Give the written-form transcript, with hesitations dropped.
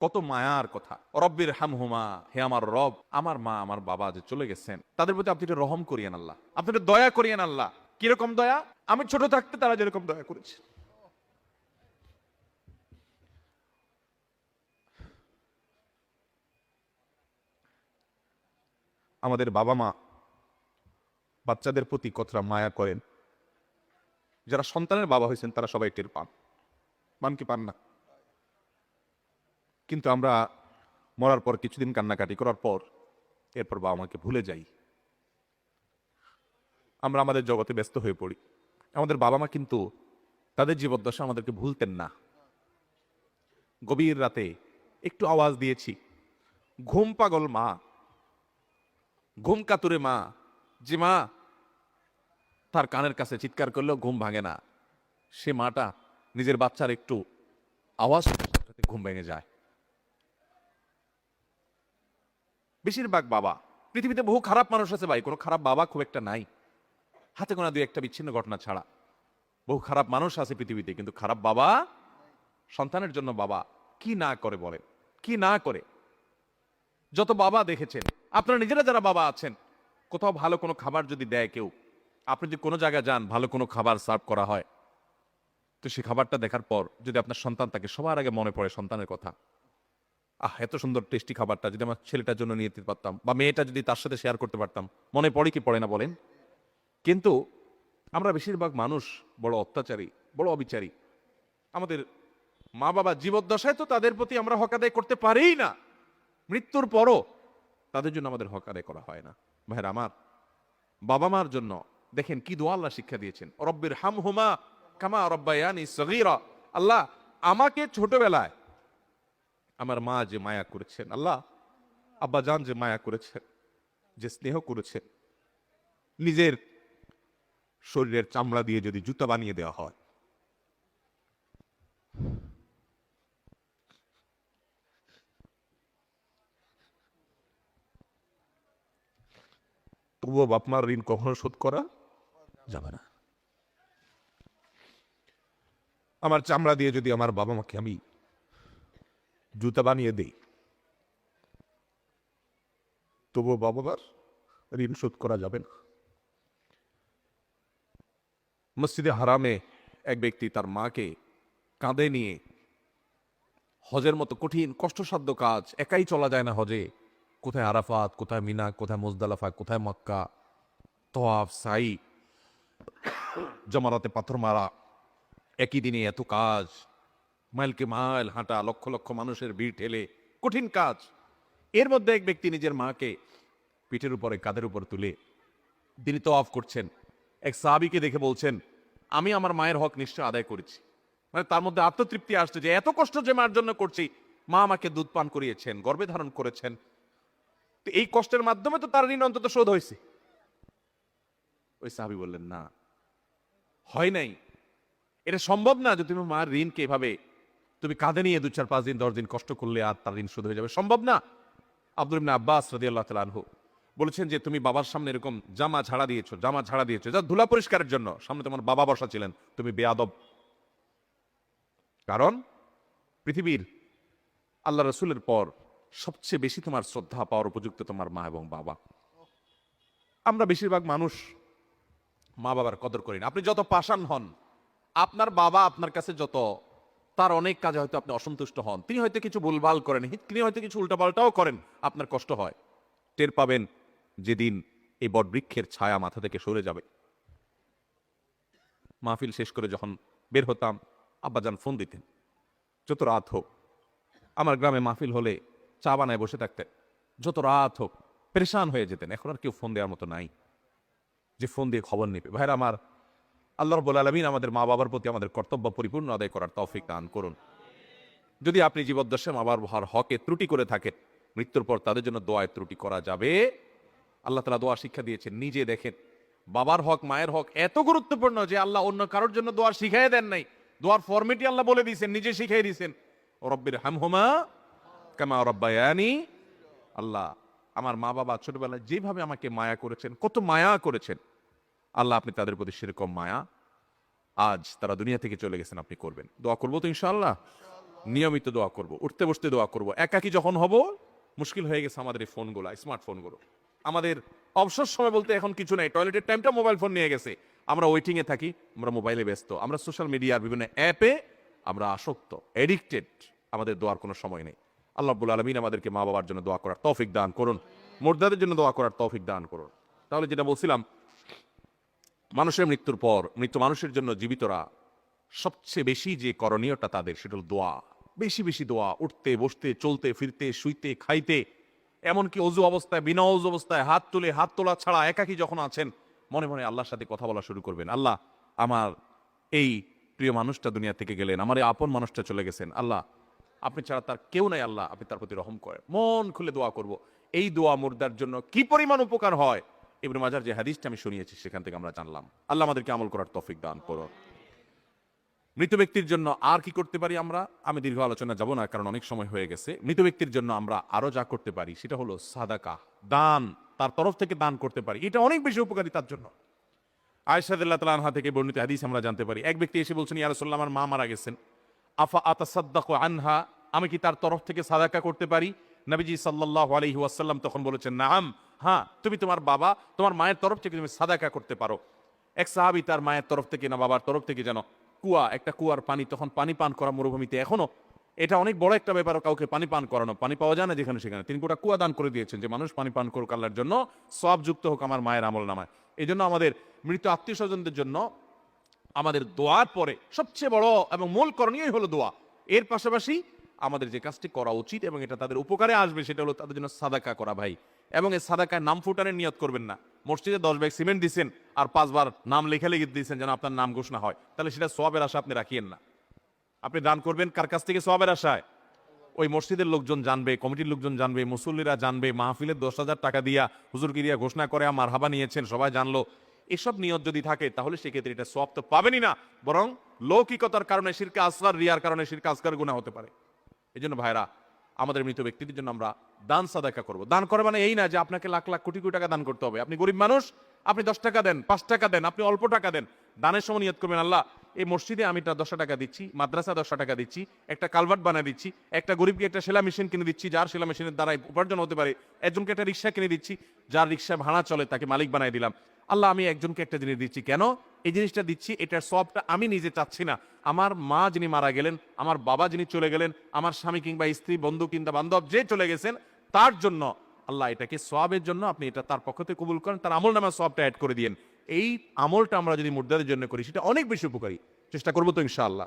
কত মায়ার কথা। রব্বির হামহুমা, হে আমার রব, আমার মা আমার বাবা যে চলে গেছেন তাদের প্রতি আপনি একটু রহম করিয়েন আল্লাহ, আপনি একটু দয়া করিয়েন আল্লাহ। কিরকম দয়া? আমি ছোট থাকতে তারা যেরকম দয়া করেছে। আমাদের বাবা মা বাচ্চাদের প্রতি কতটা মায়া করেন, যারা সন্তানের বাবা হয়েছেন তারা সবাই টের পান। পান কি পান না? কিন্তু আমরা মরার পর কিছুদিন কান্নাকাটি করার পর এরপর বাবা মাকে ভুলে যাই। আমরা আমাদের জগতে ব্যস্ত হয়ে পড়ি। আমাদের বাবা মা কিন্তু তাদের জীবদ্দশা আমাদেরকে ভুলতেন না। গভীর রাতে একটু আওয়াজ দিয়েছি, ঘুম পাগল মা, ঘুম কাতুরে মা, যে মা তার কানের কাছে চিৎকার করলেও ঘুম ভাঙে না, সে মাটা নিজের বাচ্চার একটু আওয়াজ শুনতে ঘুম ভেঙে যায়। বেশিরভাগ বাবা, পৃথিবীতে বহু খারাপ মানুষ আছে ভাই, কোনো খারাপ বাবা খুব একটা নাই, হাতে গোনা দুই একটা বিচ্ছিন্ন ঘটনা ছাড়া। বহু খারাপ মানুষ আছে পৃথিবীতে, কিন্তু খারাপ বাবা, সন্তানের জন্য বাবা কি না করে বলেন, কি না করে। যত বাবা দেখেছেন, আপনারা নিজেরা যারা বাবা আছেন, কোথাও ভালো কোনো খাবার যদি দেয় কেউ, আপনি যদি কোনো জায়গায় যান ভালো কোনো খাবার সার্ভ করা হয়, তো সেই খাবারটা দেখার পর যদি আপনার সন্তান তাকে সবার আগে মনে পড়ে সন্তানের কথা, এত সুন্দর টেস্টি খাবারটা যদি আমার ছেলেটার জন্য নিয়ে যেতে পারতাম, বা মেয়েটা যদি তার সাথে শেয়ার করতে পারতাম, মনে পড়ে কি পড়ে না বলেন? কিন্তু আমরা বেশিরভাগ মানুষ বড় অত্যাচারী, বড় অবিচারী। আমাদের মা বাবা জীবদ্দশায় তো তাদের প্রতি আমরা হক আদায় করতে পারিই না, মৃত্যুর পরও তাদের জন্য আমাদের হক আদায় করা হয় না। ভাইরা আমার, বাবা মার জন্য দেখেন কি দোয়া আল্লাহ শিক্ষা দিয়েছেন, রব্বির হামহুমা কামা রব্বায়ানি সগীরা। আল্লাহ, আমাকে ছোটবেলায় আমার মা যে মায়া করেছেন, আল্লাহ আব্বা জান যে মায়া করেছেন, যে স্নেহ করেছেন, নিজের শরীরের চামড়া দিয়ে যদি জুতা বানিয়ে দেওয়া হয়, তবুও বাপ মার ঋণ কখনো শোধ করা যাবে না। আমার চামড়া দিয়ে যদি আমার বাবা মাকে আমি জুতা বানিয়ে দেই, তবুও বাবা মার ঋণ শোধ করা যাবে না। মসজিদে হারামে এক ব্যক্তি তার মাকে কাঁধে নিয়ে হজের মতো কঠিন কষ্টসাধ্য কাজ, একাই চলা যায় না হজে, কোথায় আরাফাত, কোথায় মিনা, কোথায় মুজদালাফা, কোথায় মক্কা, তওয়াফ, সাই, জমারাতে পাথর মারা, একই দিনে এত কাজ, মাইলকে মাইল হাঁটা, লক্ষ লক্ষ মানুষের ভিড় ঠেলে, কঠিন কাজ। এর মধ্যে এক ব্যক্তি নিজের মাকে পিঠের উপরে, কাঁধের উপর তুলে তিনি তওয়াফ করছেন। এক সাহাবীকে দেখে বলছেন, আমি আমার মায়ের হক নিশ্চয় আদায় করেছি। মানে তার মধ্যে আত্মতৃপ্তি আসছে যে এত কষ্ট যে মার জন্য করছি, মা আমাকে দুধ পান করিয়েছেন, গর্ভে ধারণ করেছেন, তো এই কষ্টের মাধ্যমে তো তার ঋণ অন্তত শোধ হয়েছে। ওই সাহাবী বললেন, না, হয় নাই। এটা সম্ভব না যে তুমি মার ঋণকে এভাবে তুমি কাঁধে নিয়ে 2, 4, 5 দিন 10 দিন কষ্ট করলে আর তার ঋণ শোধ হয়ে যাবে, সম্ভব না। আব্দুল ইবনে আব্বাস রাদিয়াল্লাহু তাআলা আনহু বলেছেন যে তুমি বাবার সামনে এরকম জামা ঝাড়া দিয়েছো যা ধুলা পরিষ্কারের জন্য, সামনে তোমার বাবা বসা ছিলেন, তুমি বেয়াদব। কারণ পৃথিবীর আল্লাহ রসুলের পর সবচেয়ে বেশি তোমার শ্রদ্ধা পাওয়ার উপযুক্ত তোমার মা এবং বাবা। আমরা বেশিরভাগ মানুষ মা বাবার কদর করি না। আপনি যত পাষাণ হন, আপনার বাবা আপনার কাছে যত, তার অনেক কাজে হয়তো আপনি অসন্তুষ্ট হন, তিনি হয়তো কিছু ভুলভাল করেন, তিনি হয়তো কিছু উল্টাপাল্টাও করেন, আপনার কষ্ট হয়, টের পাবেন যেদিন এই বটবৃক্ষের ছায়া মাথা থেকে সরে যাবে। মাহফিল শেষ করে যখন বের হতাম, আব্বাজান ফোন দিতেন, যত রাত হোক। আমার গ্রামে মাহফিল হলে চা বানায় বসে থাকতেন, যত রাত হোক, পেরেশান হয়ে যেতেন। এখন আর কেউ ফোন দেওয়ার মতো নাই যে ফোন দিয়ে খবর নেবে। ভাইরা আমার, আল্লাহ রাব্বুল আলামিন আমাদের মা বাবার প্রতি আমাদের কর্তব্য পরিপূর্ণ আদায় করার তৌফিক দান করুন। যদি আপনি জীবদ্দশায় মা বাবার হকে ত্রুটি করে থাকেন, মৃত্যুর পর তাদের জন্য দোয়ায় ত্রুটি করা যাবে। আল্লাহ তাআলা দোয়া শিক্ষা দিয়েছেন, নিজে দেখেন বাবার হক মায়ের হক এত গুরুত্বপূর্ণ যে আল্লাহ অন্য কারোর জন্য দোয়া শিখাই দেন নাই, দোয়ার ফরম্যাটই আল্লাহ বলে দিয়েছেন, নিজে শিখাই দিয়েছেন, রব্বির হামহুমা কামা রব্বায়ানি। আল্লাহ, আমার মা বাবা ছোটবেলায় যেভাবে আমাকে মায়া করেছেন, কত মায়া করেছেন, আল্লাহ আপনি তাদের প্রতি সেরকম মায়া আজ তারা দুনিয়া থেকে চলে গেছেন আপনি করবেন। দোয়া করবো তো ইনশাআল্লাহ। নিয়মিত দোয়া করব, উঠতে বসতে দোয়া করব। একাকি যখন হব, মুশকিল হয়ে গেছে আমাদের এই ফোনগুলো, স্মার্টফোনগুলো। আমাদের অবসর সময় বলতে এখন কিছু নাই, টয়লেটের টাইমটা মোবাইল ফোন নিয়ে গেছে। আমরা ওয়েটিং এ থাকি, আমরা মোবাইলে ব্যস্ত, আমরা সোশ্যাল মিডিয়ার বিভিন্ন অ্যাপে আমরা আসক্ত, এডিক্টেড। আমাদের দোয়ার কোনো সময় নেই। আল্লাহ রাব্বুল আলামিন আমাদেরকে মা বাবার জন্য দোয়া করার তৌফিক দান করুন, মুর্দাদের জন্য দোয়া করার তৌফিক দান করুন। তাহলে যেটা বলছিলাম, মানুষের মৃত্যুর পর মৃত্যু মানুষের জন্য জীবিতরা সবচেয়ে বেশি যে করণীয়টা তাদের, সেটা হল দোয়া। বেশি বেশি দোয়া, উঠতে বসতে চলতে ফিরতে শুইতে খাইতে, এমনকি অজু অবস্থায়, বিনা অজু অবস্থায় হাত তুলে, হাত তোলা ছাড়া একাকি যখন আছেন, মনে মনে আল্লাহর সাথে কথা বলা শুরু করবেন। আল্লাহ, আমার এই প্রিয় মানুষটা দুনিয়া থেকে গেলেন, আমার এই আপন মানুষটা চলে গেছেন, আল্লাহ আপনি ছাড়া তার কেউ নাই, আল্লাহ আপনি তার প্রতি রহম করেন। মন খুলে দোয়া করব। এই দোয়া মুর্দার জন্য কি পরিমাণ উপকার হয়, ইবনে মাজার যে হাদিসটা আমি শুনিয়েছি সেখান থেকে আমরা জানলাম। আল্লাহ আমাদেরকে আমল করার তৌফিক দান করুন। মৃত ব্যক্তির জন্য আর কি করতে পারি আমরা, আমি দীর্ঘ আলোচনা যাব না কারণ অনেক সময় হয়ে গেছে। মৃত ব্যক্তির জন্য আমরা আরো যা করতে পারি সেটা হলো সাদাকা, দান, তার তরফ থেকে দান করতে পারি। এটা অনেক বেশি উপকারী তার জন্য। আয়েশা রাদিয়াল্লাহু তাআলা আনহা থেকে বর্ণিত হাদিস আমরা জানতে পারি, এক ব্যক্তি এসে বলছেন, ইয়া রাসূলুল্লাহ, আমার মা মারা গেছেন, আফা আতাসাদ্দাকু আনহা, আমি কি তার তরফ থেকে সাদাকা করতে পারি? নবীজি সাল্লাল্লাহু আলাইহি ওয়াসাল্লাম তখন বলেছেন, নাম, হ্যাঁ, তুমি তোমার বাবা, তোমার মায়ের তরফ থেকে তুমি সাদাকা করতে পারো। এক সাহাবী তার মায়ের তরফ থেকে না বাবার তরফ থেকে যেন একটা কুয়ার পানি, তখন পানি পান করা মরুভূমিতে, এখনো এটা অনেক বড় একটা ব্যাপার, কাউকে পানি পান করানো, পানি পাওয়া যায় না যেখানে সেখানে, তিনি গোটা কুয়া দান করে দিয়েছেন যে মানুষ পানি পান করুক আল্লাহর জন্য, সওয়াব যুক্ত হোক আমার মায়ের আমল নামায়। এই জন্য আমাদের মৃত আত্মীয় স্বজনদের জন্য আমাদের দোয়ার পরে সবচেয়ে বড় এবং মূল করণীয় হলো দোয়া। এর পাশাপাশি আমাদের যে কাজটি করা উচিত এবং এটা তাদের উপকারে আসবে, সেটা হলো তাদের জন্য সাদাকা করা, ভাই। এবং এই সাদাকায় নাম ফুটানের নিয়ত করবেন না। মসজিদে 10 ব্যাগ সিমেন্ট দিচ্ছেন আর 5 বার নাম লেখা লিখে দিচ্ছেন যেন আপনার নাম ঘোষণা হয়, তাহলে সেটা সওয়াবের আশা আপনি রাখিয়েন না। আপনি দান করবেন কার কাছ থেকে? সওয়াবের আশায়। ওই মসজিদের লোকজন জানবে, কমিটির লোকজন জানবে, মুসল্লিরা জানবে, মাহফিলের 10,000 টাকা দিয়া হুজুরকে দিয়া ঘোষণা করে মারহাবা নিয়েছেন, সবাই জানলো, এসব নিয়ত যদি থাকে তাহলে সেক্ষেত্রে এটা সওয়াব তো পাবেনই না, বরং লৌকিকতার কারণে, শিরকে আসগার, রিয়ার কারণে শিরকে আসগার গুনাহ হতে পারে। এই জন্য ভাইরা, আমাদের মৃত ব্যক্তিদের জন্য আমরা দান সাদাকা করব। দান করে মানে এই না যে আপনাকে লাখ লাখ কোটি কোটি টাকা দান করতে হবে। আপনি গরিব মানুষ, আপনি 10 টাকা দেন, 5 টাকা দেন, আপনি অল্প টাকা দেন। দানের সময় নিয়ত করবেন, আল্লাহ এই মসজিদে আমি 10 টাকা দিচ্ছি, মাদ্রাসা 10 টাকা দিচ্ছি, একটা কালভার্ট বানিয়ে দিচ্ছি, একটা গরিবকে একটা সেলা মেশিন কিনে দিচ্ছি যার সেলা মেশিনের দ্বারা উপার্জন হতে পারে, একজনকে একটা রিক্সা কিনে দিচ্ছি যার রিক্সা ভাড়া চলে, তাকে মালিক বানিয়ে দিলাম। আল্লাহ, আমি একজনকে একটা জিনিস দিচ্ছি, কেন এই জিনিসটা দিচ্ছি? এটার সবটা আমি নিজে চাচ্ছি না, আমার মা যিনি মারা গেলেন, আমার বাবা যিনি চলে গেলেন, আমার স্বামী কিংবা স্ত্রী, বন্ধু কিংবা বান্ধব যে চলে গেছেন, তার জন্য আল্লাহ এটাকে সওয়াবের জন্য আপনি এটা তার পক্ষ থেকে কবুল করেন, তার আমল নামে সওয়াবটা অ্যাড করে দিয়েন। এই আমলটা আমরা যদি মুর্দাদের জন্য করি সেটা অনেক বেশি উপকারী। চেষ্টা করবো তো ইনশাআল্লাহ।